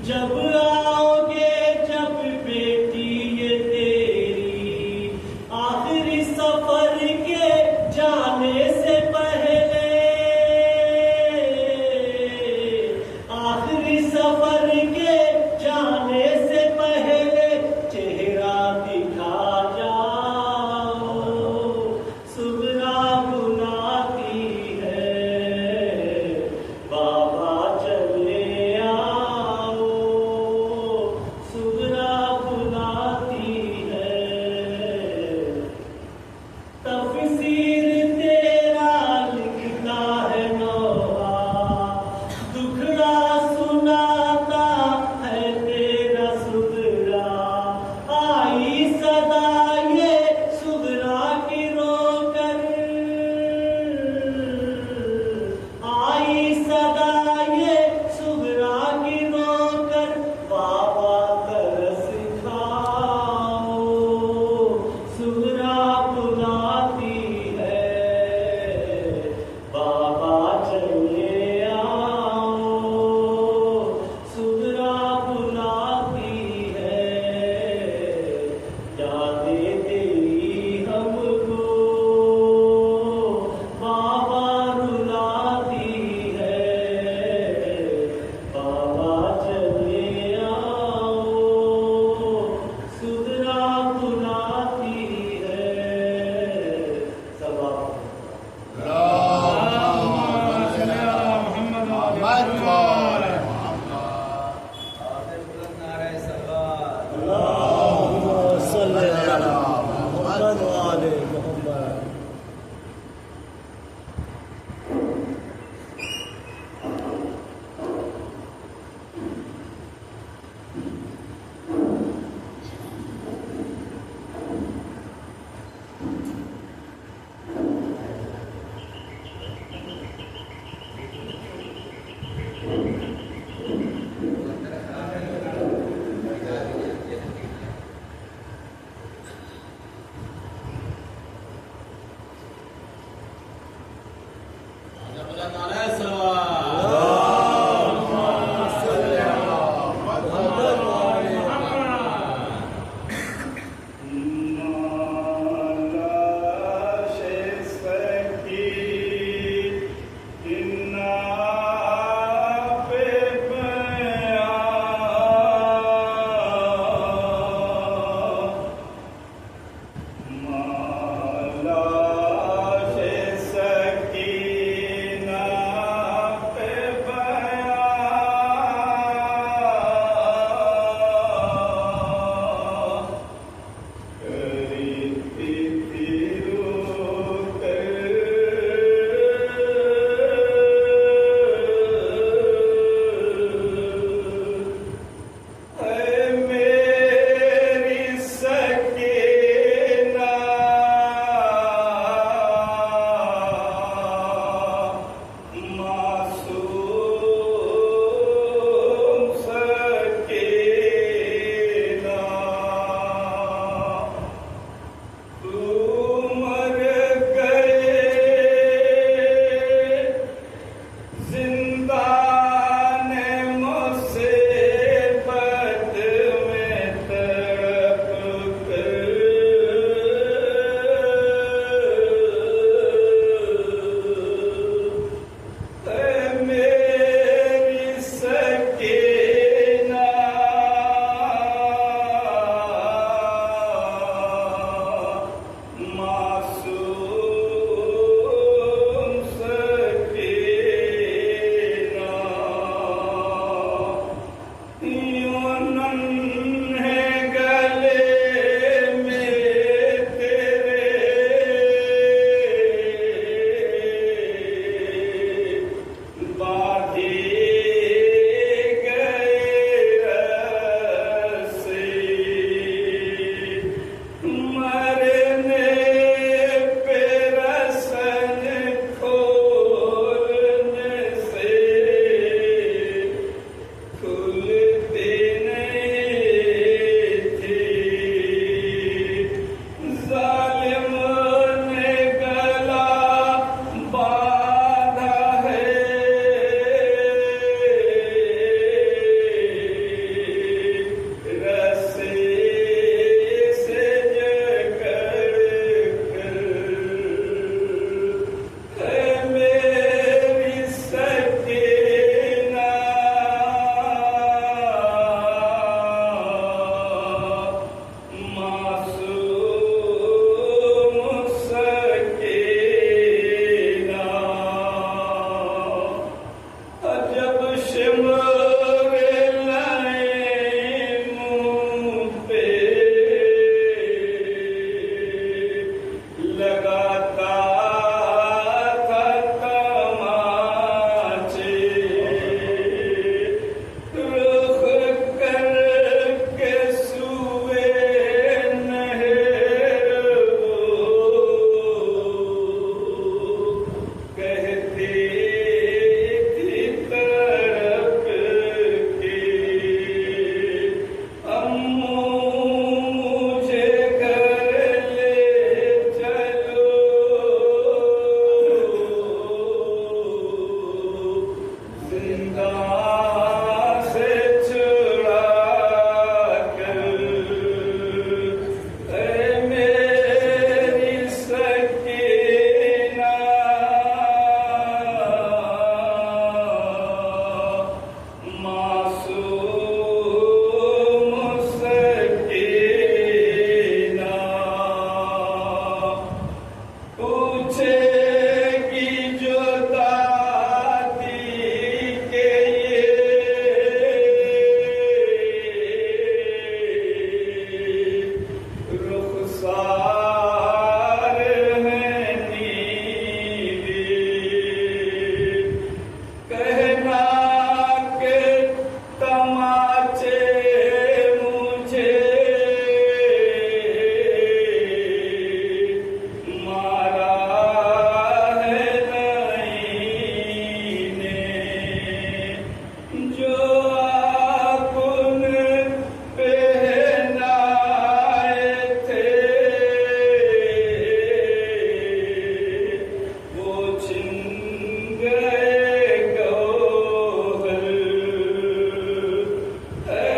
جب آؤ گے جب بیٹی یہ تیری آخری سفر کے جانے سے پہلے، آخری سفر کے جانے سے پہلے چہرہ دکھا جاؤ، صبح بلاتی ہے بابا چلے آؤ، Hey!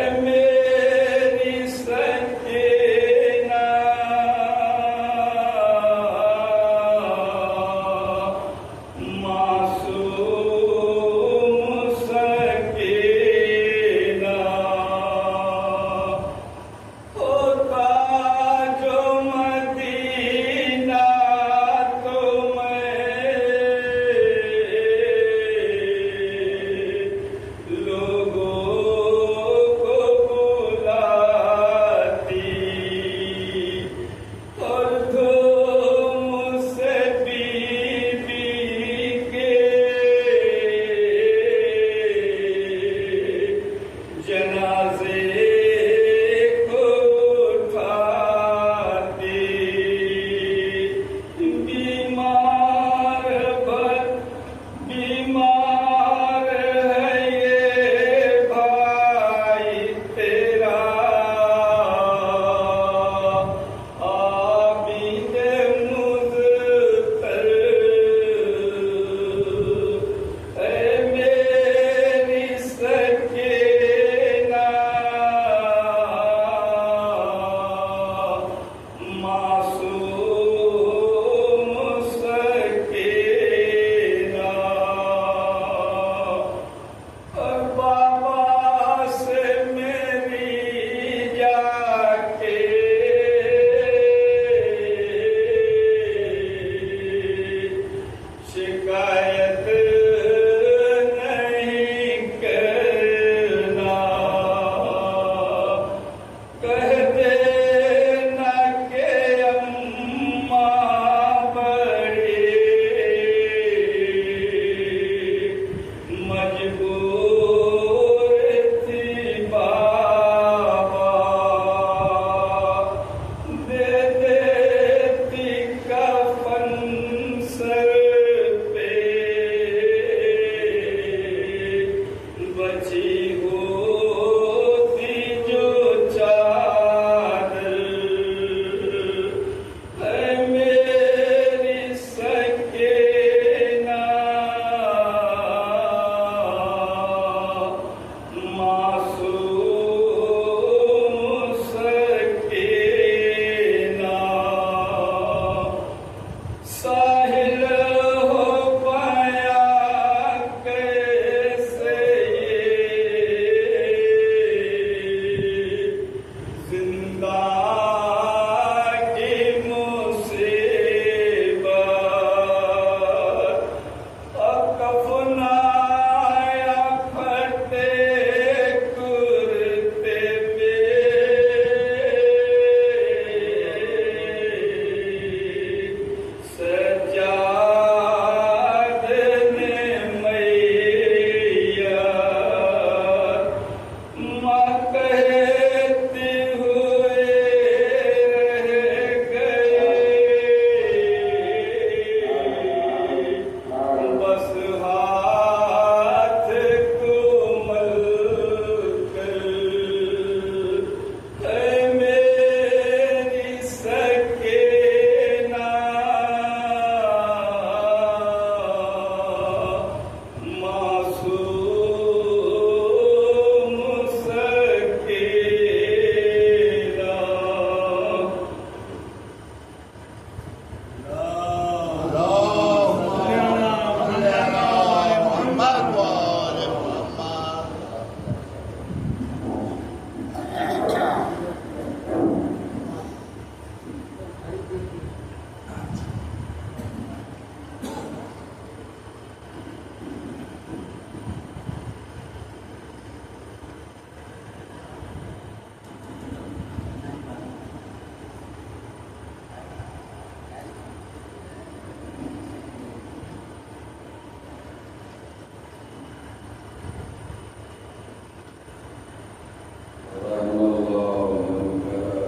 رحم الله من كان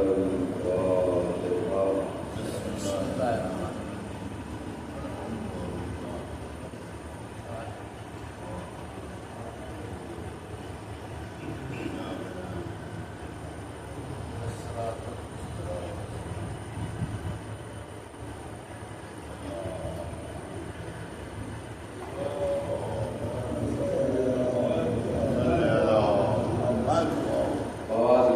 الفاتحة. آواز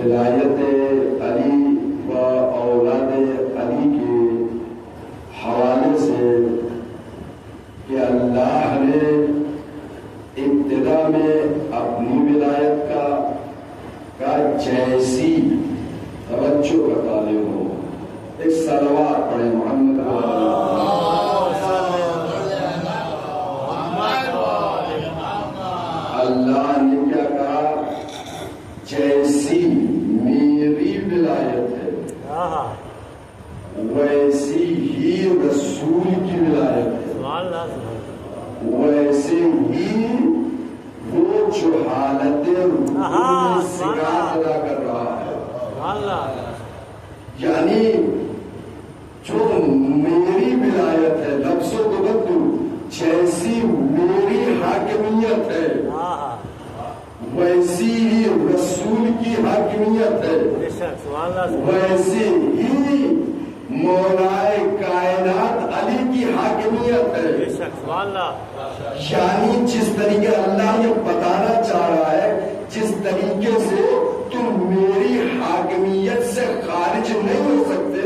ولایت علی و اولاد علی کے حوالے سے کہ اللہ نے ابتدا میں اپنی ولایت کا جیسی توجہ کا طالب ہو. ایک صلوات پڑھیں محمد اللہ نے کیا کہا؟ جیسی میری ولایت ہے ویسی ہی رسول کی ولایت ہے، ویسے ہی وہ جو حالت سگار ادا کر رہا ہے. یعنی جو میری ولایت ہے، لفظوں کو بدلو، جیسی میری حاکمیت ہے ویسی ہی رسول کی حاکمیت ہے، ویسے ہی مولائے کائنات علی کی حاکمیت ہے. یعنی جس طریقے اللہ یہ بتانا چاہ رہا ہے، جس طریقے سے تم میری حاکمیت سے خارج نہیں ہو سکتے،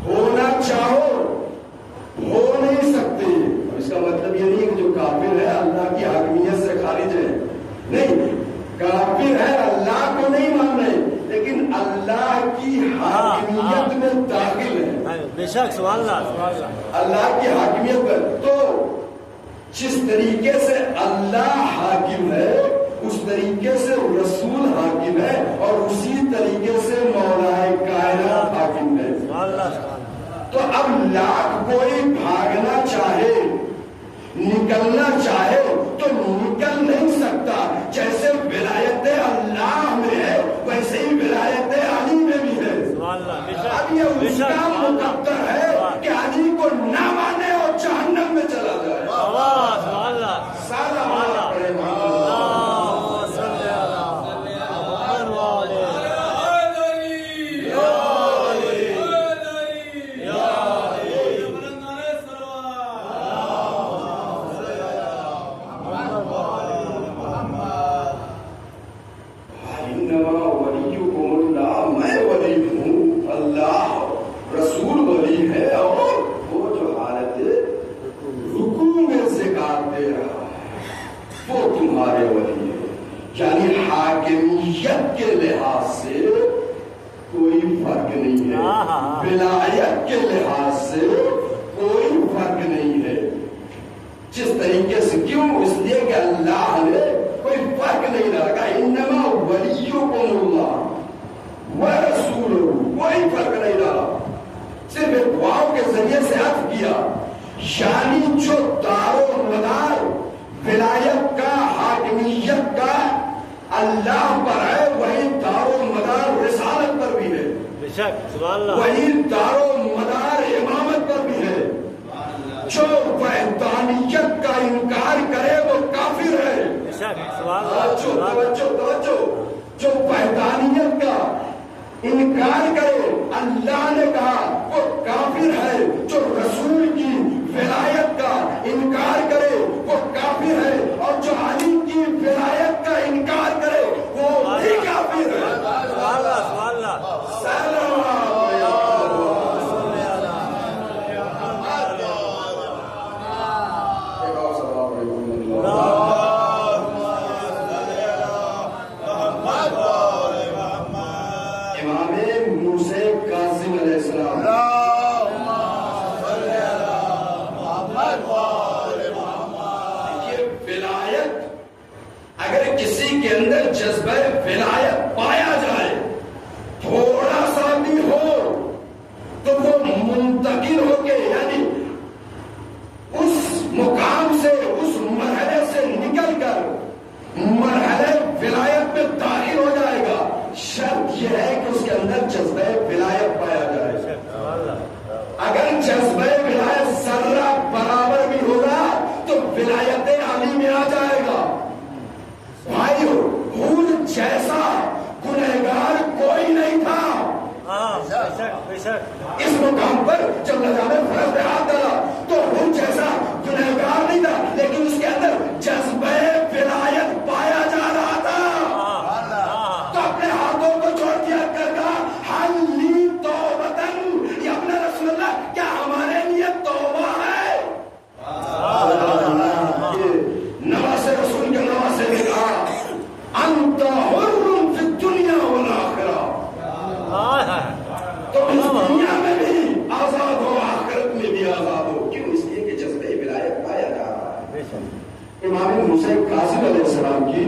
ہونا چاہو ہو نہیں سکتے. اس کا مطلب یہ نہیں کہ جو کافر ہے اللہ کی حاکمیت سے خارج ہے، نہیں، کافر ہے اللہ کو نہیں مان رہے لیکن اللہ کی حاکمیت میں داخل ہے. بے شک سبحان اللہ. اللہ کی حاکمیت میں تو جس طریقے سے اللہ حاکم ہے اس طریقے سے رسول حاکم ہے اور اسی طریقے سے مولا کائنات حاکم ہے. تو اب لاکھ کوئی بھاگنا چاہے نکلنا چاہے تو نکل نہیں سکتا. جیسے ولایت اللہ میں ہے ویسے ہی ولایت علی میں بھی ہے. اب یہ اس کا مقدر ہے کہ علی کو نہ مانے اور جہنم میں چلا جائے. یعنی حاکمیت کے لحاظ سے کوئی فرق نہیں ہے، ولایت کے لحاظ سے کوئی فرق نہیں ہے. جس طریقے سے کیوں؟ اس لیے کہ اللہ نے کوئی فرق نہیں رکھا. انما ولیکم اللہ ورسولہ، کوئی فرق نہیں رہا، صرف ایک واو کے ذریعے سے عطف کیا. یعنی جو دار و مدار ولایت کا حاکمیت کا اللہ پر ہے وہی دار و مدار رسالت پر بھی ہے، وہی دار و مدار امامت پر بھی ہے. جو وحدانیت کا انکار کرے وہ کافر ہے. جو وحدانیت کا انکار کرے اللہ نے کہا وہ کافر ہے. جو رسول کی ولایت کا انکار کرے وہ کافر ہے اور جو علی کی ولایت کا انکار کرے وہ بھی کافر ہے. امام موسیٰ کاظم علیہ السلام اگر کسی کے اندر جذبہ ولایت پایا جائے تھوڑا سا بھی ہو تو وہ منتقل ہو کے یعنی اس مقام سے اس مرحلے سے نکل کر مرحلے ولایت میں داخل ہو جائے گا. شرط یہ ہے کہ اس کے اندر جذبہ ولایت پایا جائے. اگر جذبہ ولایت ذرہ برابر بھی ہوگا تو ولایت علی میں آ جائے گا. بھائیو حور جیسا گنہگار کوئی نہیں تھا. اس مقام پر جب نظام فرض پہ ہاتھ ڈالا تو حور جیسا گنہگار نہیں تھا لیکن اس کے اندر جذبہ ولایت پایا جا رہا تھا. حسین قاسم علیہ السلام کی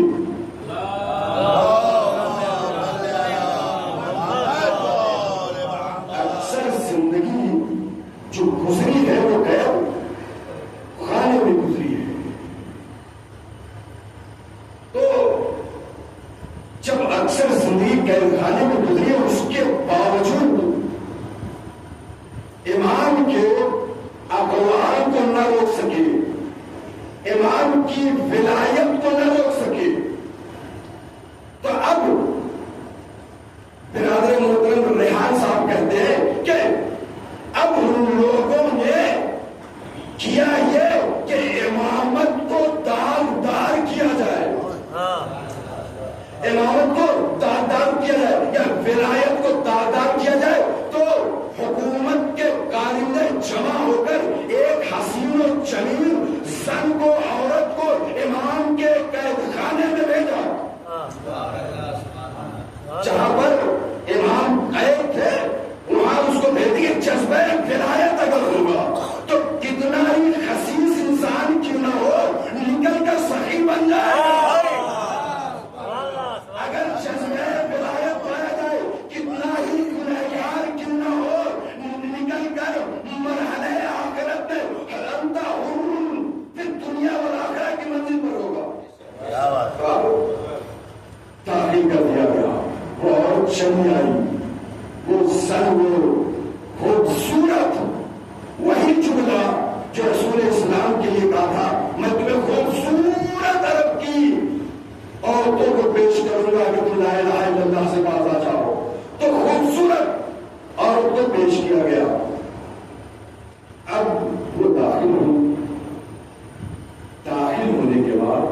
اکثر زندگی جو گزری ہے وہ قید خانے میں گزری ہے. تو جب اکثر زندگی قید خانے میں گزری ہے اس کے باوجود امام کے اقوال کو نہ روک سکے, امام کی ولایت کو نہ روک سکے. تو اب برادر محترم ریحان صاحب کہتے ہیں کہ اب ان لوگوں نے کیا یہ کہ امامت کو داغدار کیا جائے, امامت کو داغدار کیا جائے یا ولایت کو داغدار کیا جائے. تو حکومت کے کارندے جمع ہو کر ایک حسین و جمیل زن کو, عورت کو امام کے قید خانے میں بھیجا جہاں پر امام قید تھے. وہاں اس کو بھیج دیے. جذبہ ولایت اگر ہوگا تو کتنا ہی خسیس انسان کیوں نہ ہو نکل کر سخی بن جائے. اگر جذبہ ولایت پایا جائے کتنا ہی گنہگار کیوں نہ ہو نکل کر مرحلہ آخرت میں حلمتا ہوں پھر دنیا والآخرہ کی منزل پر ہوگا. تحقیق کر دیا گیا, وہ اور چلی آئی, وہ سن وہ خوبصورت وہی جملہ جو رسول اسلام کے لیے کہا تھا میں تمہیں خوبصورت عرب کی عورتوں کو پیش کروں گا کہ تم لا الہ الا اللہ سے باز آ جاؤ. تو خوبصورت عورت کو پیش کیا گیا. اب وہ داخل ہونے کے بعد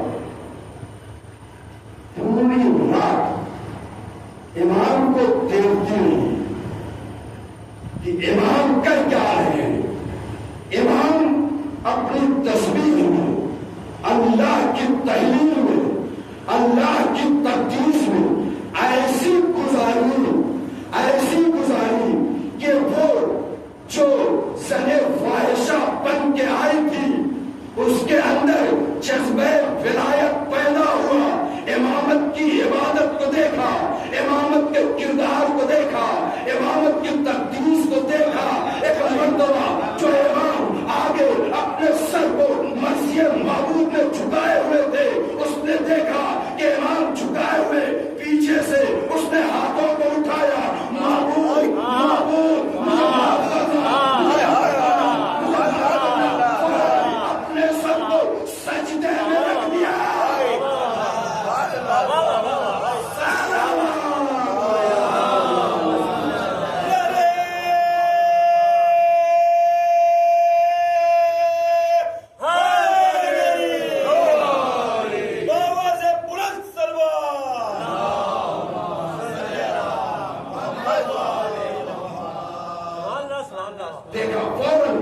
پوری رات امام کو دیکھتی نہیں کہ امام کر کیا رہے ہیں. امام اپنی تسبیح میں, اللہ کی تحلیل میں, اللہ کی تقدیس میں ایسی گزاری کہ وہ جو زنے فاحشہ بن کے آئی تھی اس کے اندر جذبہ ولایت پیدا ہوا. امامت کی عبادت کو دیکھا, امامت کے کردار کو دیکھا, امامت کی تقدیس کو دیکھا. ایک مرتبہ جو امام آگے اپنے سر کو مسجد معبود میں جھکائے ہوئے تھے اس نے دیکھا کہ امام جھکائے ہوئے پیچھے سے اس نے ہاتھوں کو اٹھایا, معبود معبود اپنے سر کو سجدے میں رکھ دیا. دیکھا فوراً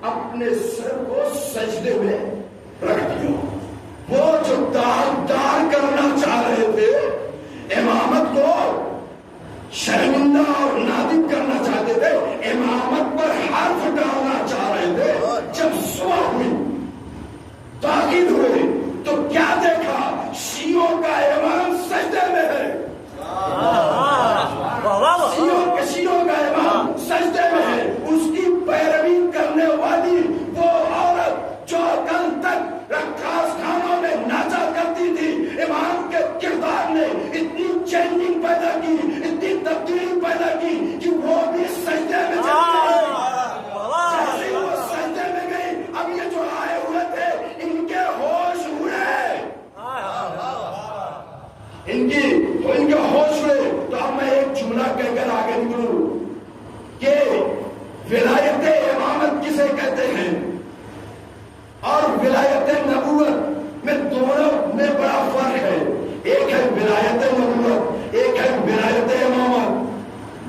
اپنے سر کو سجدے میں رکھ دیا. وہ جو داغدار کرنا چاہ رہے تھے امامت کو, شرمندہ اور نادم کرنا چاہتے تھے, امامت پر حرف ڈالنا چاہ رہے تھے. جب صبح ہوئی داخل ہوئے تو کیا دیکھا, شیعوں کا امام سجدے میں ہے. شیعوں کا امام سجدے میں ہے. اس کی پیروی کرنے والی وہ عورت جو کل تک رقاص خانوں میں ناچا کرتی تھی, امام کے کردار نے اتنی چینجنگ پیدا کی, اتنی تبدیلی پیدا کی کہ وہ بھی سجدے میں چلی گئی. جیسے وہ سجدے میں گئی, اب یہ جو آئے ہوئے تھے ان کے ہوش ہوئے, ان کے ہوش ہوئے. تو اب میں ایک جملہ کہہ کر آگے نکلوں کہ ولایت امامت کسے کہتے ہیں اور ولایت نبوت میں دونوں میں بڑا فرق ہے. ایک ہے ولایت نبوت, ایک ہے ولایت امامت.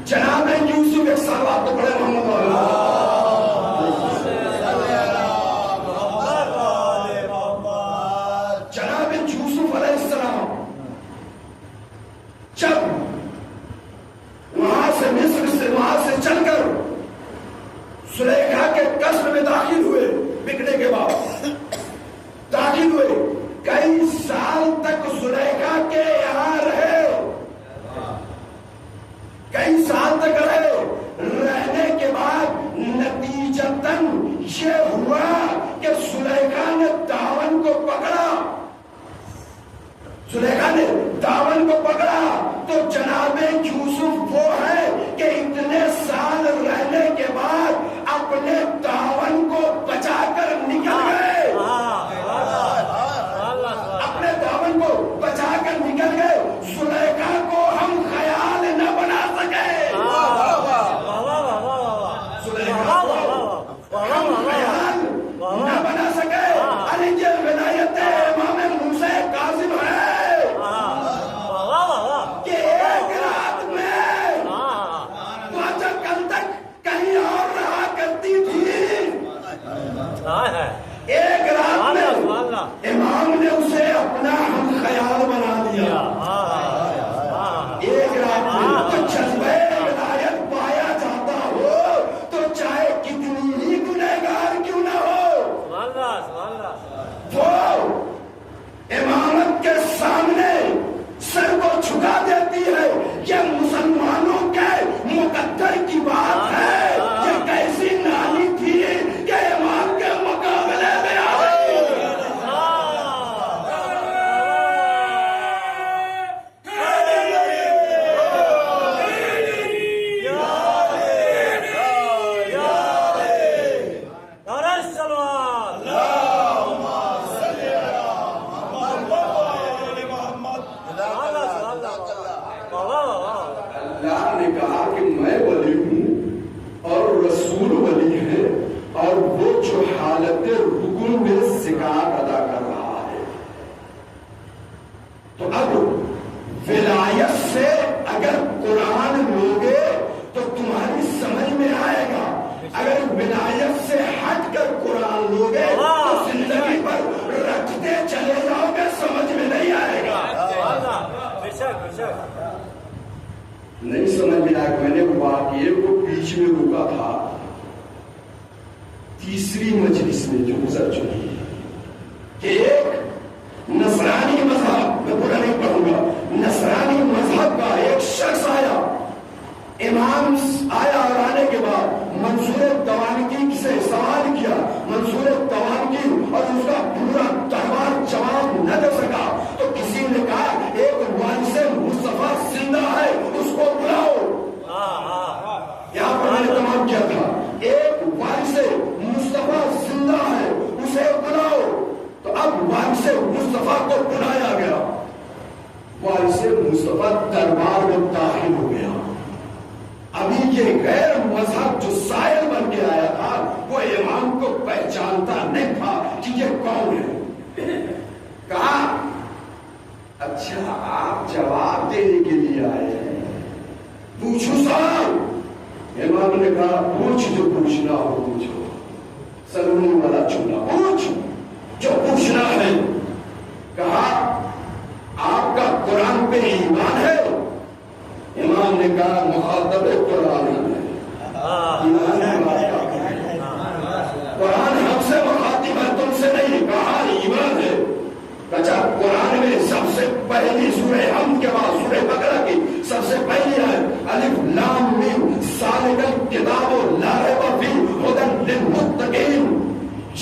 جناب یوسف ایک صحابہ تو بڑے محمد جناب یوسف علیہ السلام جب وہاں سے مصر سے وہاں سے چل کر زلیخا کے قصر میں داخل ہوئے, بکنے کے بعد داخل ہوئے, کئی کئی سال تک رہنے کے بعد نتیجتاً یہ ہوا کہ زلیخا نے داون کو پکڑا. زلیخا نے داون کو پکڑا تو جناب یوسف وہ ہے کہ اتنے سال رہنے کے بعد اپنے داون کو بچا کر نکل گئے. اپنے داون کو بچا کر نکل گئے. زلیخا کو ہم خیال نہ بنا سکے. زلیخا کو ہم خیال نہ بنا سکے. ارے یہ ولایت امام موسیٰ کاظم ہے کہ ایک رات میں وہ جو کل تک کہیں اور رہا کرتی تھی، ایک رات میں امام نے اسے اپنا ہم خیال بنا دیا. ایک رات میں تو جذبہ ولایت پایا جاتا ہو تو چاہے کتنی ہی گنہگار کیوں نہ ہو، وہ امامت کے سامنے سر کو جھکا دیتی ہے. یہ مسلمانوں کے مقدر کی بات ہے. یہ کیسی نانی تھی کہ امام کے مقابلے میں آئی. اللہ نے کہا کہ میں ولی ہوں اور رسول ولی ہے، اور وہ جو حالت رکن میں زکات ادا کر رہا ہے. تو اب ولایت سے اگر قرآن لوگے تو تمہاری سمجھ میں آئے گا. اگر ولایت سے ہٹ کر قرآن لوگے تو زندگی پر رکھتے چلے جاؤ گے، سمجھ میں نہیں آئے گا. نہیں سمجھ میں آئے. میں نے واقعے کو بیچ میں روکا تھا تیسری مجلس میں جو گزر چکی ہے کہ ایک نصرانی مذہب، میں پورا نہیں پڑھوں گا، نصرانی مذہب کا ایک شخص آیا. امام آیا اور آنے کے بعد منصور دوانگی سے سوال کیا. منصور دوانگی اور اس کا پورا دربار جواب نہ دے سکا تو کسی نے کہا ایک وارث مصطفیٰ زندہ ہے، اس کو بلاؤ. یہاں پر میں نے تمام کیا تھا، ایک وارث مصطفیٰ زندہ ہے، اسے بلاؤ. تو اب وارث مصطفیٰ کو بلایا گیا. وارث مصطفیٰ دربار میں داخل ہو گیا. ابھی یہ غیر مذہب جو سائل بن کے آیا تھا وہ امام کو پہچانتا نہیں تھا کہ یہ کون ہے. کہا اچھا آپ جواب دینے کے لیے آئے ہیں، پوچھو سوال. امام نے کہا پوچھ جو پوچھنا ہو پوچھو. سلون والا چولا پوچھ جو پوچھنا ہے. کہا آپ کا قرآن پہ ایمان ہے؟ امام نے کہا مخاطب قرآن ہے. قرآن ہم سے مخاطب ہے، تم سے نہیں. کہا ایمان ہے. اچھا قرآن میں سب سے پہلی سورہ حمد کے بعد سورہ بقرہ کی سب سے پہلی ہے الف لام میم ذالک الکتاب لا ریب فیہ ھدی للمتقین.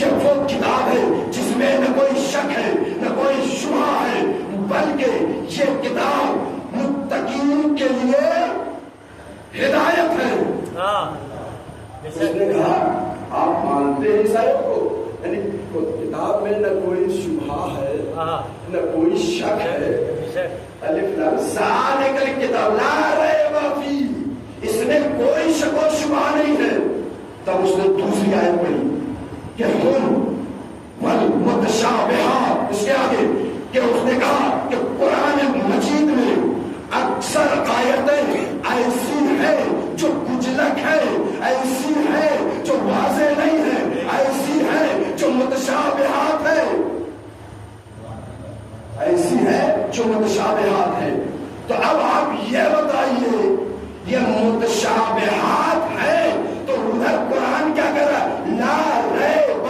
یہ وہ کتاب ہے جس میں نہ کوئی شک ہے نہ کوئی شبہ ہے، بلکہ یہ کتاب متقین کے لیے ہدایت ہے. اس نے کہا آپ مانتے ہیں صاحب کو، یعنی کتاب میں نہ کوئی شبہ ہے نہ کوئی شک ہے. الف لام ذالک الکتاب لا ریب فیہ، اس میں کوئی شک و شبہ نہیں ہے. تب اس نے دوسری آیت پڑھی کہ ہم والمتشابہات، اس کے آگے کہ اس نے کہا کہ قرآن مجید میں اکثر آیتیں ایسی ہیں جو گجلک ہے، ایسی ہے جو واضح نہیں ہے، ایسی ہے جو متشابہات ہے، ایسی ہے جو متشابہات ہے. تو اب آپ یہ بتائیے یہ متشابہات ہے تو ادھر قرآن کیا کہہ رہا ہے؟ لا ریب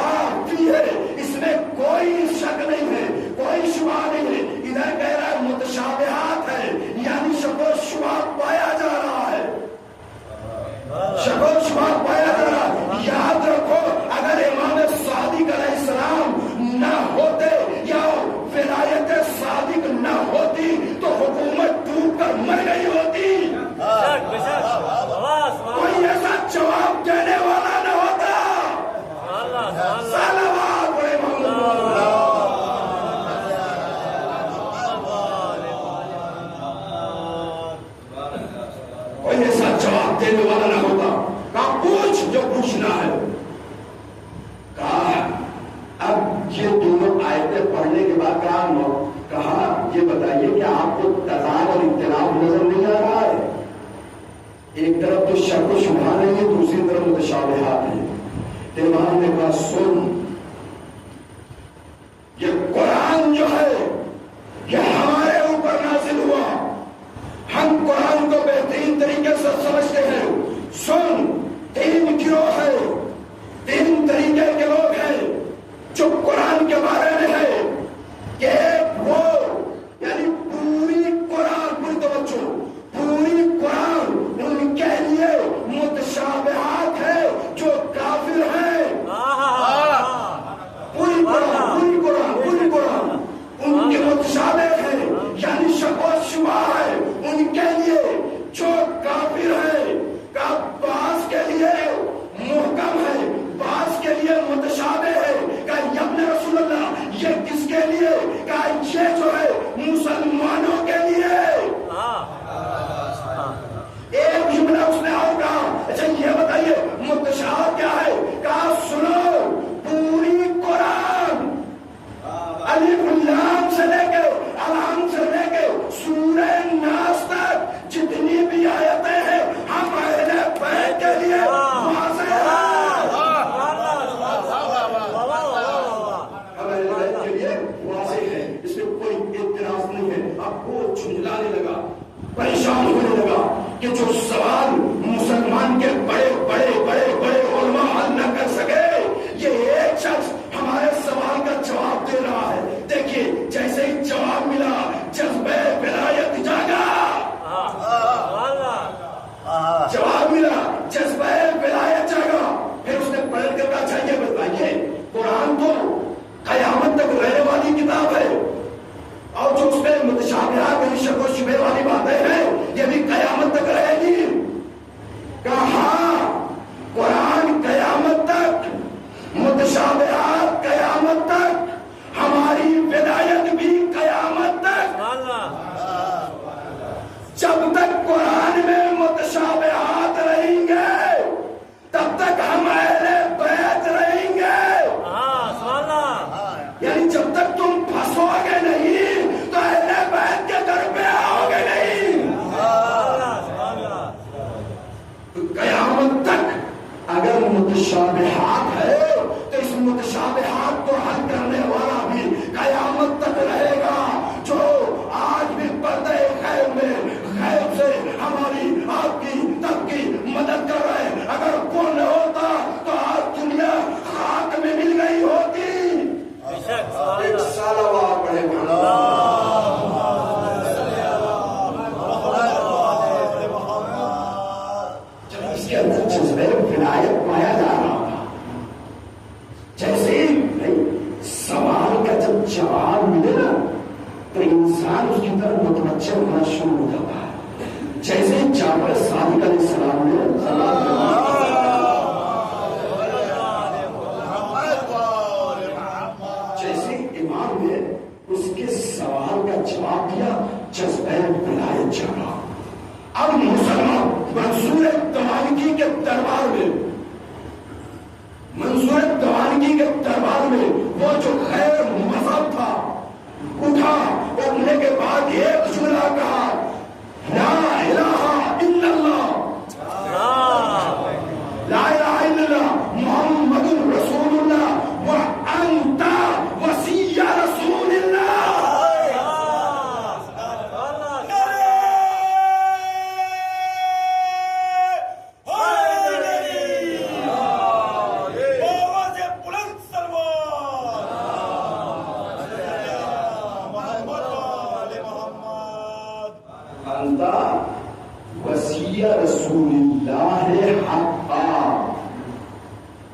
فیہ، اس میں کوئی شک نہیں ہے، کوئی شبہ نہیں ہے. ادھر کہہ رہا ہے متشابہات ہے، یعنی شک و شبہ پایا جا رہا ہے. دینے والا نہ ہوتا. کہا پوچھ جو پوچھنا ہے. کہا اب یہ دونوں آیتیں پڑھنے کے بعد کہا یہ بتائیے کہ آپ کو تضاد اور اختلاف نظر نہیں آ رہا ہے؟ ایک طرف تو شک و شبہہ نہیں ہے، دوسری طرف متشابہات ہیں. امام نے کہا سن، یہ قرآن جو ہے یہ ہمارے اوپر نازل ہوا، ہم قرآن کو بہترین طریقے سے سمجھتے ہیں. سن، تین گروہ ہے، تین طریقے کے لوگ ہیں جو قرآن کے بارے میں ہے کہ وہ یعنی پوری قرآن، پوری توجہ، پوری قرآن ان کے لیے متشابہات ہے جو کافر ہیں. پوری قرآن، پوری قرآن، پوری قرآن ان کے متشابہ ہے یعنی شک و شبہ ہے ان کے لیے جو کافر ہے. کا بعض کے لیے محکم ہے، بعض کے لیے متشابہ ہے. کہ ابن رسول اللہ یہ کس کے لیے؟ کہ یہ جو ہے مسلمانوں کے لیے. ایک جملہ اس نے اور کہا اچھا یہ بتائیے متشابہ کیا ہے؟ کہا سنو، پوری قرآن الف لام سے لے کے الحم سے لے کے سورہ ناس تک جتنی بھی آیتیں ہیں ہم اہل بیت کے لیے واضح ہیں. ہم اہل بیت کے لیے واضح ہیں، اس میں کوئی اعتراض نہیں ہے. اب وہ جھنجلانے لگا، پریشان ہونے لگا کہ جو سوال مسلمان کے بڑے بڑے بڑے بڑے علماء حل نہ کر سکے، یہ ایک شخص ہمارے سوال کا جواب دے رہا ہے. دیکھیے جیسے ہی جواب ملا جذبہ ولایت جاگا. جواب ملا جذبہ ولایت جاگا. پھر اس نے پڑھ کر کہا اچھا یہ بتائیے قرآن تو قیامت تک رہنے والی کتاب ہے اور جو اس میں متشابہات شک و شبہ والی باتیں ہیں یہ بھی قیامت تک رہے گی. کہا قرآن قیامت تک، متشابہات قیامت تک، ہماری ولایت بھی قیامت تک. جب تک قرآن میں متشابہات رہیں گے تب تک ہم اہل بیت رہیں گے. یعنی جب تک تم پھنسو گے نہیں تو اہل بیت کے در پہ آؤ گے نہیں. قیامت تک اگر متشابہات ہے تو اس متشابہات کو حل کرنے والا بھی قیامت تک رہے گا. جو آج بھی پردہ غیب میں غیب سے ہماری آپ کی تب کی مدد کر رہے ہیں، اگر وہ نہ ہوتا تو آج دنیا خاک میں مل گئی ہوتی. ایک صلوات پڑھے جب اس کے اندر جذبہ ولایت پایا جا رہا تھا، جیسے سوال کا جب جواب ملے نا تو انسان اس کی طرف متوجہ ہونا شروع ہو جاتا ہے. جیسے جعفر صادق علیہ السلام نے جیسے امام نے اس کے سوال کا جواب دیا جذبہ ولایت جاگا. اب مسلمان منصور دوانگی کے دربار میں، منصور دوانگی کے دربار میں وہ جو غیر مذہب تھا اٹھا، اٹھنے کے بعد ایک جملہ کہا لا الہ الا اللہ، لا الہ الا اللہ محمد رسول اللہ وانت وصی رسول اللہ. وصی رسول اللہ حقا،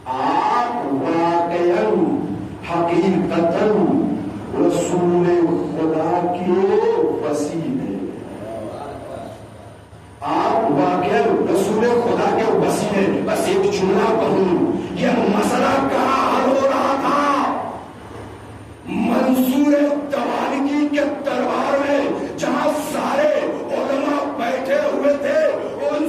آپ واقعا حقیقتا رسول خدا کے وصی ہیں. آپ واقعا رسول خدا کے وصی ہیں. بس ایک جملہ کہوں، یہ مسئلہ کہاں حل ہو رہا تھا؟ منصور دوانگی کے دربار میں، جہاں سارے علماء بیٹھے ہوئے تھے. ان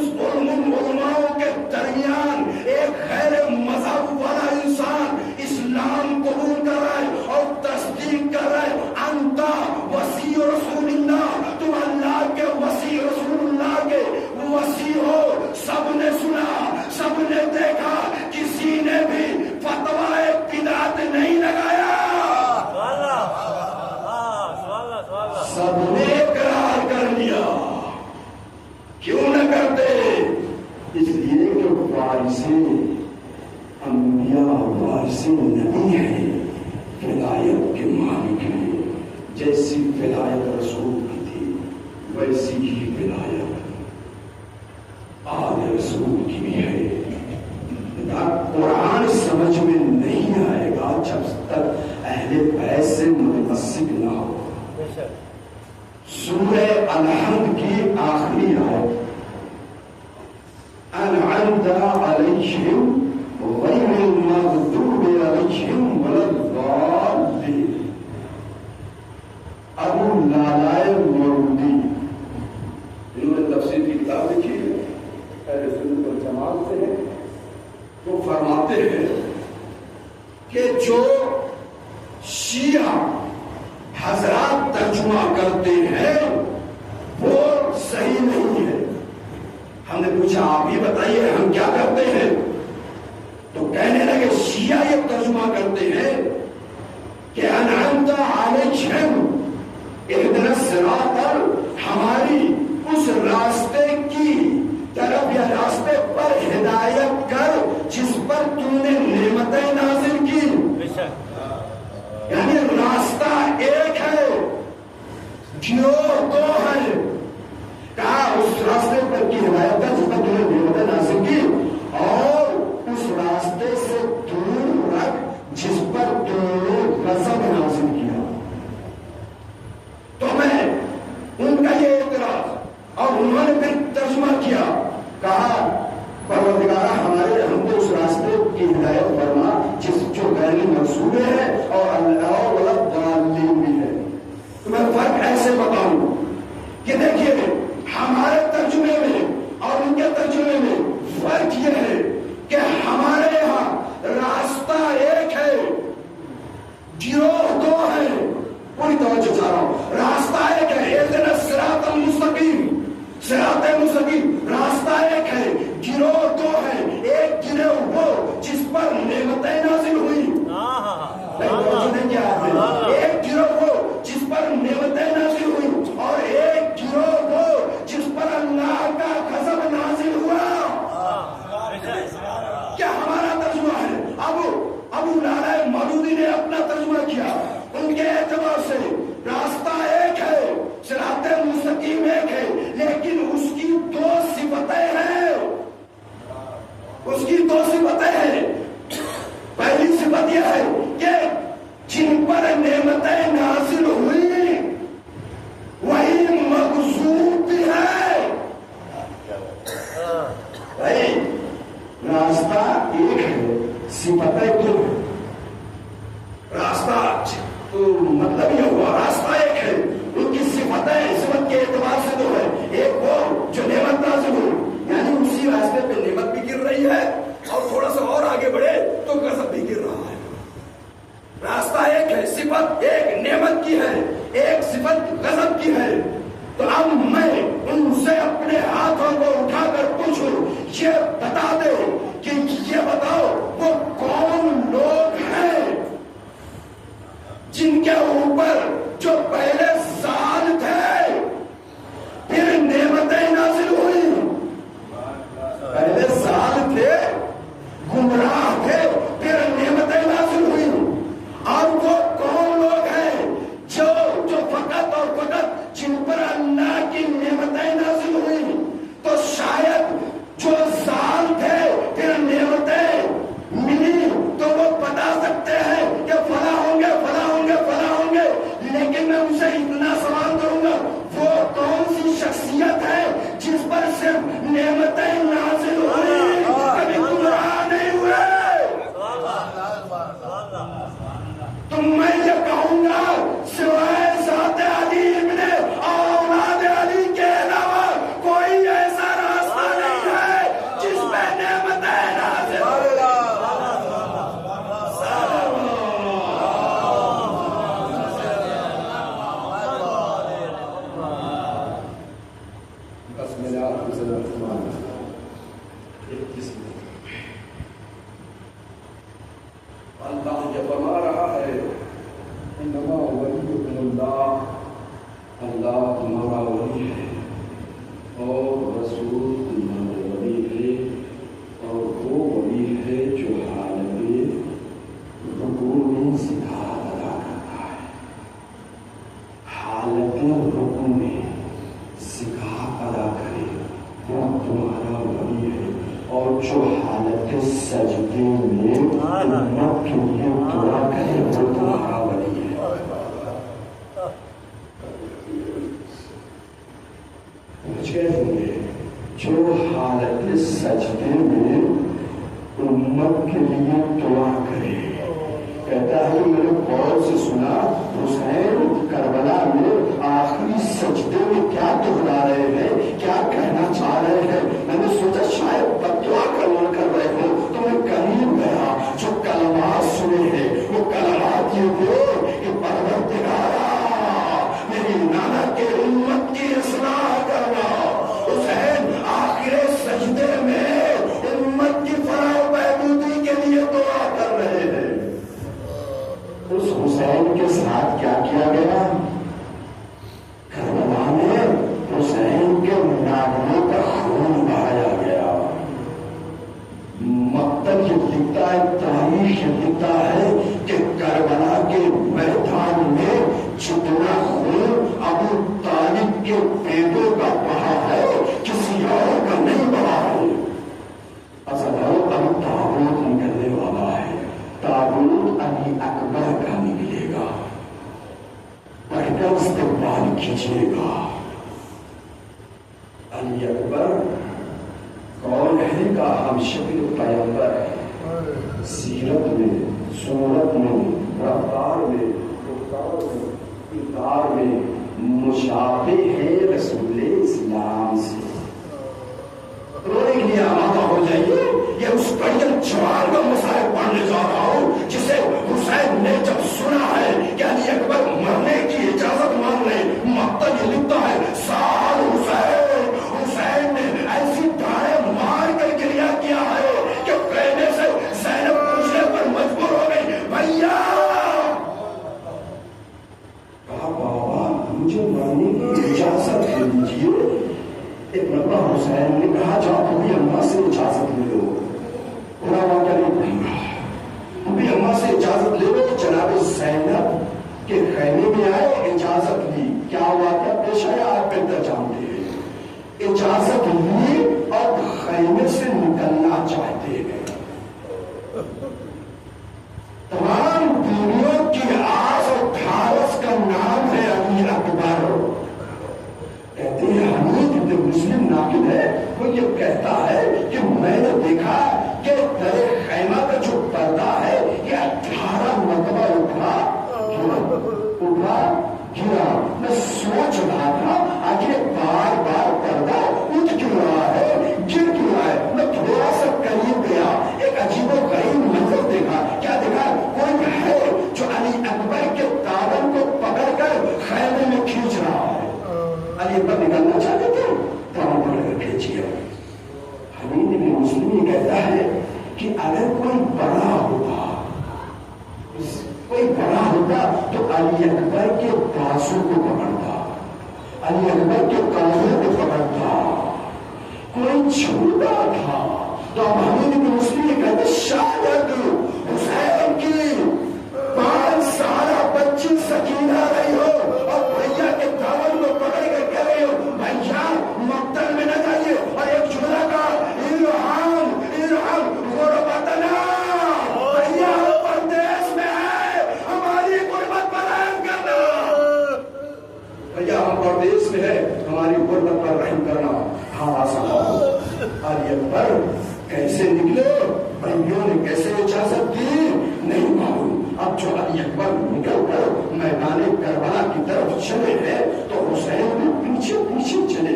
کیوں نہ کرتے؟ اس لیے کہ وارث انبیاء وارث نبی ہیں، ولایت کے مالک ہیں۔ جیسی ولایت رسول کی تھی ویسی ہی ولایت آل رسول کی بھی ہے۔ قرآن سمجھ میں نہیں آئے گا جب تک اہل بیت سے متمسک نہ ہو۔ سورہ الحمد کی آخری آیت انعمت علیہم غیر المغضوب علیہم ولا الضالین، ابو لالائے مودودی، انہوں نے تفسیر کی کتاب لکھی ہے، اہل سنت والجماعت سے ہے، وہ فرماتے ہیں کہ جو شیعہ حضرات ترجمہ کرتے ہیں وہ صحیح نہیں ہے۔ ہم نے پوچھا آپ یہ بتائیے ہم کیا کرتے ہیں؟ تو کہنے لگے شیعہ یہ ترجمہ کرتے ہیں کہ انعمت علیہم اہدنا الصراط، ہماری اس راستے کی طرف یا راستے پر ہدایت کر جس پر تو نے نعمتیں نازل کی۔ یعنی راستہ ایک ہے، گروہ دو ہے۔ کہا اس راستے پر کی ہدایت کر جس پر تو نے نعمتیں نازل کی، اور اس راستے سے دور رکھ جس پر تو نے غضب نازل کیا۔ تو میں ان کا یہ اعتراض، اور انہوں نے پھر ترجمہ کیا، کہا پروردگارہ ہمارے ہم کو اس راستے کی ہدایت فرما جس جو غیر منصوبے ہے اور اللہ ولد ضالین بھی ہے۔ تو میں فرق ایسے بتاؤں کہ دیکھیے ہمارے ترجمے میں اور ان کے ترجمے میں فرق یہ ہے کہ ہمارے یہاں راستہ ایک ہے، گروہ دو ہے۔ پوری توجہ چاہ رہا ہوں، راستہ ایک ہے، اہدنا الصراط المستقیم، صراط مستقیم، راستہ ایک ہے، گروہ دو ہے۔ ایک گروہ وہ جس پر نعمتیں نازل ہوئی، ایک گروہ وہ جس پر نعمتیں نازل ہوئی، اور ایک گروہ وہ جس پر اللہ کا غضب نازل ہوا۔ کیا ہمارا ترجمہ ہے؟ ابو لالائے مودودی نے اپنا ترجمہ کیا، ان کے اعتبار سے راستہ ایک ہے، صراط مستقیم ایک ہے، لیکن اس کی دو صفتیں ہیں، اس کی دو صفتیں ہیں۔ پہلی صفت یہ ہے کہ جن پر نعمتیں نازل ہوئی وہی مغضوب بھی ہے۔ بھائی راستہ ایک ہے، صفتیں دو ہیں۔ راستہ تو مطلب یہ ہوا راستہ ایک ہے، ان کی صفتیں صفت کے اعتبار سے دو ہے۔ ایک وہ جو نعمت نازل ہوئی، یعنی اسی راستے پہ نعمت بھی گر رہی ہے، اور تھوڑا سا اور آگے بڑھے تو غضب بھی گر رہا ہے۔ راستہ ایک ہے، صفت ایک نعمت کی ہے، ایک صفت غضب کی ہے۔ تو اب میں ان سے اپنے ہاتھوں کو اٹھا کر پوچھوں، یہ بتا دے کہ یہ بتاؤ وہ کون لوگ ہیں جن کے اوپر جو پہلے سال تھے پھر نعمتیں نازل ہوئی، پہلے سال تھے گمراہ تھے پھر نعمتیں نازل ہوئی، اور وہ کون لوگ ہیں جو فقط اور فقط جن پر اللہ کی نعمتیں نازل ہوئی؟ تو شاید جو سال تھے پھر نعمتیں ملی تو وہ بتا سکتے ہیں کہ فلاں ہوں گے فلاں ہوں گے فلاں ہوں گے، لیکن میں اسے اتنا سوال کروں گا وہ کون سی شخصیت ہے جس پر صرف نعمتیں نازل ہوئی، کبھی گمراہ نہیں ہوئے؟ تو میں یہ کہوں گا سوائے ذات علی ابن اولاد علی کے علاوہ کوئی ایسا راستہ نہیں ہے جس پہ نعمتیں نازل ہوئی۔ بس میرے آپ کو ضرورت اللہ یہ فرما رہا ہے انما ولیکم اللہ، اللہ تمہارا ولی ہے، اور رسول ولی ہے، اور وہ ولی ہے جو حالت رکوع میں زکات ادا کرتا ہے، حالت رکوع میں زکات ادا کرے وہ تمہارا ولی ہے، اور جو حالت سجدے میں امت کے لیے دعا کرے وہ تمہارا ولی ہے۔ جو حالت سجدے میں امت کے لیے دعا کرے، کہتا ہے میں نے غور سے سنا حسین کربلا میں آخری سجدے میں کیا دہرا رہے ہیں، کیا کہنا چاہ رہے ہیں، میں نے سوچا شاید بدعا کر رہے ہو، تو میں قریب گیا، جو کلمات سنے ہیں وہ کلمات یہ تھے کہ پروردگارا میری نانا کے امت کی اصلاح کرنا۔ حسین آخر سجدے میں امت کی فلاح و بہبودی کے لیے دعا کر رہے ہیں۔ اس حسین کے ساتھ کیا کیا گیا؟ کربلا میں حسین کے ناگنوں پر خون بہایا گیا۔ مقتل یہ لکھتا ہے، تاریخ یہ لکھتا ہے کہ کربلا کے میدان میں جتنا خون ابو طالب کے بیٹوں کا بہا ہے کسی اور کا نہیں بہا ہے۔ اصل اب تابوت نکلنے والا ہے، تابوت علی اکبر کا نکلے گا، بڑھ کر استقبال کیجیے گا۔ علی اکبر کون ہے کا ہم شکل پیغمبر ہے، سیرت میں، صورت میں، رفتار میں، کردار میں مشابہ ہے رسول اسلام سے۔ رونے کے لیے آمادہ ہو جائیے، یہ اس بڑھن جوان کا مسائل پڑھنے جا رہا ہوں جسے حسین نے جب سنا ہے کہ علی اکبر مرنے کی اجازت مانگ رہے، مقتل یہ لکھتا ہے سال حسین نے ایسی دھاڑیں مار کر گریہ کیا ہے کہ کہنے سے زینب پوچھنے پر مجبور ہو گئی، بھیا کہا بابا مجھے مرنے کی اجازت دے دیجیے۔ ایک مرتبہ حسین نے کہا جاؤ ابھی اماں سے اجازت لے لو، پورا واقعہ نہیں کہیں گا، ابھی اماں سے اجازت لے لو۔ جناب زینب کے خیمے میں آئے، اجازت لی، کیا واقعہ پیش آیا آپ بہتر جانتے ہیں۔ اجازت لی اور خیمے سے نکلنا چاہتے ہیں۔ تمام دنیا کی آس اور دھارس کا نام ہے علی اکبر۔ کہتے ہیں حمید ابن مسلم ناقد ہے، وہ یہ کہتا ہے کہ میں نے دیکھا کہ در خیمہ کا جو پردہ ہے یہ 18 مرتبہ اٹھا گرا۔ میں سوچ رہا تھا آخر بار بار پردہ اٹھ کیوں رہا ہے، گر کیوں رہا ہے۔ میں تھوڑا سا قریب گیا، ایک عجیب و غریب منظر دیکھا۔ کیا دیکھا؟ کوئی ہے جو علی اکبر کے دامن کو پکڑ کر خیمے میں کھینچ رہا ہے۔ علی اکبر نکلنا چاہتے تھے، دامن پکڑ کر کھینچیے۔ حمید ابن مسلم یہ کہتا ہے کہ اگر کوئی بڑا ہوتا تو علی اکبر کے بازو کو پکڑتا، علی اکبر کے کندھوں کو پکڑتا۔ کوئی چھوٹا تھا تو حمید ابن مسلم یہ کہتے شاید حسین کی 5 سالہ بچی سکینہ رہی ہو اور بھیا کے دامن کو پکڑ کر کہہ رہی ہو بھیا مقتل میں نہ جائیے، اور ایک جملہ کا ارحم غربتنا، بھیا پردیس میں ہے، ہماری غربت پر رحم کرنا، بھیا ہم پردیس میں ہے، ہماری غربت پر رحم کرنا۔ ہاں صاحب علی اکبر کیسے نکلے، بھائیوں نے کیسے اجازت دی نہیں معلوم۔ اب جو علی اکبر نکل کر میدان کربلا کی طرف چلے ہیں تو حسین بھی پیچھے پیچھے چلے،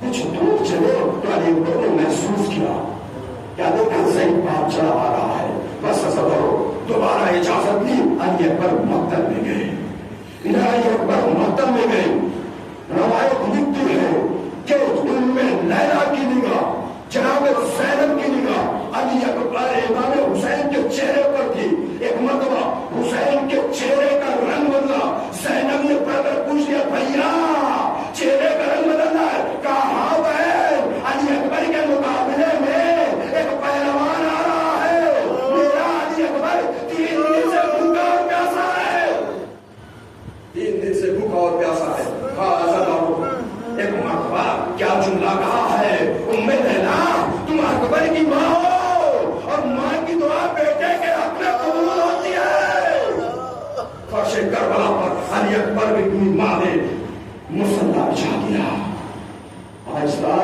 کچھ دور چلے تو علی اکبر نے محسوس کیا کیا دیکھا زید باپ چلا آ رہا ہے، بس ایسا کرو، دوبارہ اجازت لی، علی اکبر مقتل میں گئے۔ علی اکبر مقتل میں گئے۔ روایت لکھتی ہے کہ ان میں لیلا کی نگاہ، جناب زینب کی نگاہ علی اکبر امام حسین کے چہرے پر تھی۔ ایک مرتبہ حسین کے چہرے کا رنگ بدلا، زینب نے پڑھ کر پوچھ لیا بھیا چہرے کا رنگ بدلنا ہے، کہا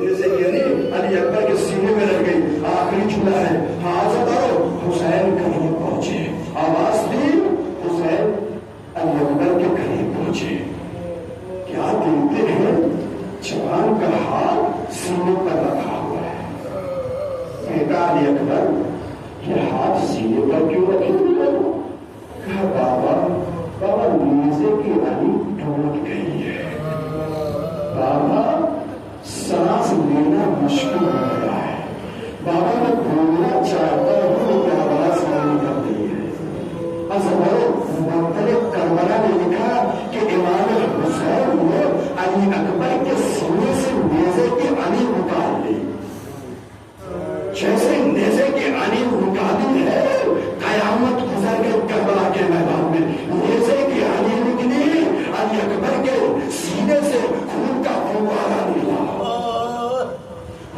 نیزے یعنی علی اکبر کے سینے میں رہ گئی. آخری جملہ ہے حاضر کرو. حسین قریب پہنچے, آواز دی, حسین علی اکبر کے قریب پہنچے. کیا دیکھتے ہیں, جوان کا ہاتھ سینے پر رکھا ہوا ہے. کہتا علی اکبر یہ ہاتھ سینے پر کیوں رکھے ہوئے ہو؟ کہا بابا نیزے کی علی ٹوٹ گئی ہے. بابا سانس لینا مشکل ہو گیا ہے. بابا میں بولنا چاہتا ہوں لیکن آواز نہیں کر رہی ہے. مختلف کربلا نے لکھا کہ امام حسین نے علی اکبر کے سینے سے نیزے کی علی نکال لی. جیسے نیزے کی علی نکالی ہے, قیامت گزر گئی کربلا کے میدان میں. نیزے کی علی نکلی, علی اکبر کے سینے سے خون کا فوارہ نکلا.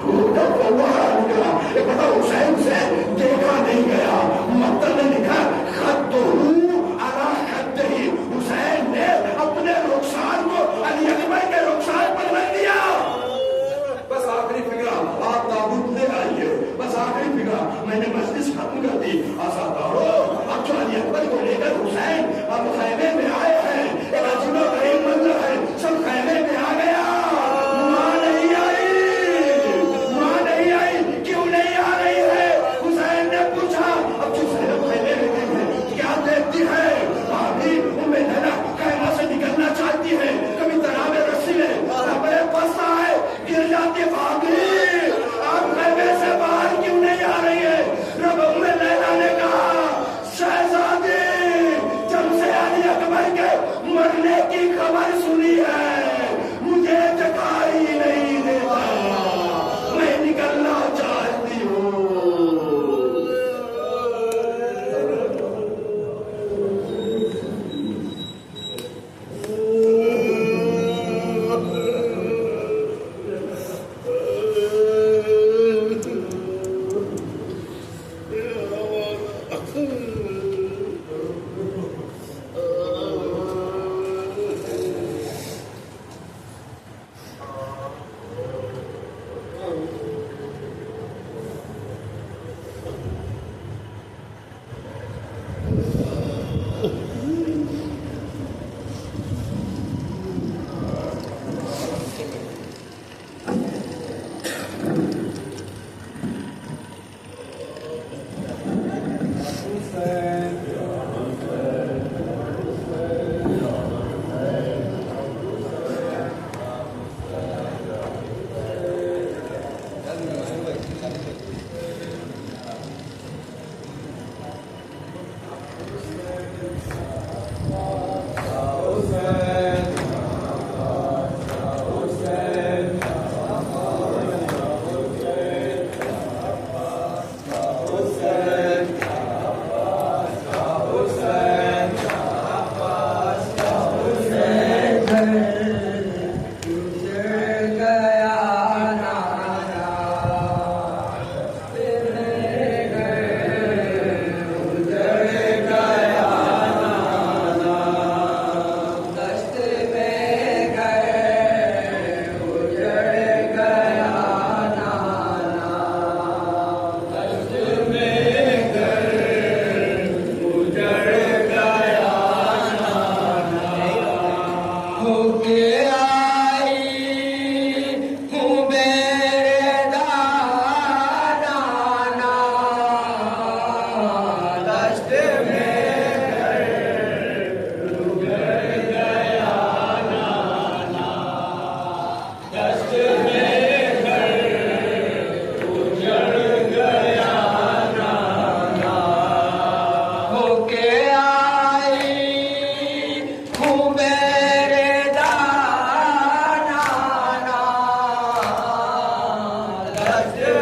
خون کا فوارہ نکلا. ایک بتا حسین سے دیکھا نہیں گیا. مطلب نے لکھا خط علی خطہ. حسین نے اپنے رخسار کو علی اکبر کے رخسار پر رکھ دیا. بس آخری فکرہ آپ تابوت لے آئیے. بس آخری فکرہ میں نے مجلس ختم کر دی. آسادارو اب جو علی اکبر کو لے کر حسین اب خیمے میں آئے ہیں, ایک عجیب و غریب منظر ہے. سب خیمے میں آ گیا. ماں نہیں آئی, ماں نہیں آئی. کیوں نہیں آ رہی ہے؟ حسین نے پوچھا. اب جو زینب خیمے میں گئی ہے کیا دیکھتی ہے؟ بھابھی ام زینب خیمہ سے نکلنا چاہتی ہے. کبھی تناب رسی لے اپنے پاس آئے, گر جاتی. بھابھی آپ خیمے سے باہر کیوں نہیں آ رہی ہے؟ رب ام لیلا نے کہا شہزادی جب سے علی اکبر کے مرنے کی خبر سنی ہے مجھے دکھائی نہیں دیتا, میں نکلنا چاہتی ہوں. Yeah.